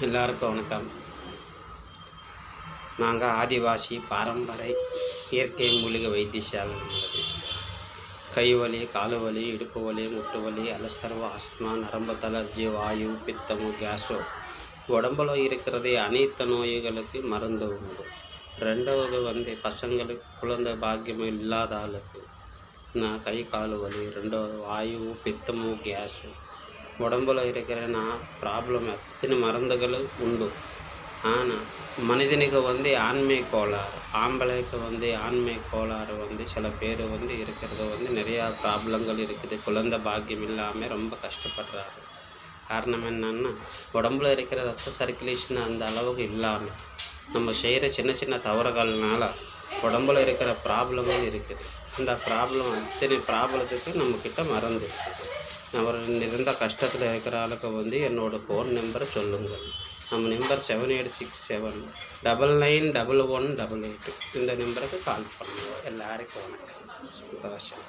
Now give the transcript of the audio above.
எல்லாருக்கும் வணக்கம். நாங்கள் ஆதிவாசி பாரம்பரிய இயற்கை மூலிகை வைத்தியசாலை உள்ளது. கை வலி, காலு வலி, இடுப்பு வலி, முட்டு வலி, அலசர்வு, ஆஸ்மா, நரம்பு தளர்ச்சி, வாயு, பித்தமு, கேஸோ உடம்புல இருக்கிறது அனைத்து நோய்களுக்கு மருந்து உண்டு. ரெண்டாவது பசங்களுக்கு குழந்தை பாக்கியம் இல்லாத ஆளுக்கு நான் கை காலு வலி, ரெண்டாவது வாயு, பித்தமு, கேஸு உடம்புல இருக்கிற ப்ராப்ளம் எத்தனை மருந்துகள் உண்டு. ஆனால் மனிதனுக்கு ஆண்மை கோளாறு, ஆம்பளைக்கு ஆண்மை கோளாறு சில பேர் இருக்கிறது நிறையா ப்ராப்ளங்கள் இருக்குது. குழந்தை பாக்கியம் இல்லாமல் ரொம்ப கஷ்டப்படுறாரு. காரணம் என்னன்னா உடம்புல இருக்கிற ரத்த சர்க்குலேஷன் அந்த அளவுக்கு இல்லாமல் நம்ம செய்கிற சின்ன சின்ன தவறுகள்னால உடம்புல இருக்கிற ப்ராப்ளங்கள் இருக்குது. அந்த அத்தனை ப்ராப்ளத்துக்கு நம்மக்கிட்ட மருந்து இருக்குது. அவர் இருந்த கஷ்டத்தில் இருக்கிற ஆளுக்கு என்னோடய ஃபோன் நம்பரை சொல்லுங்கள். நம்ம நம்பர் 7867991188. இந்த நம்பருக்கு கால் பண்ணுவோம். எல்லாருக்கும் வணக்கம். சந்தோஷம்.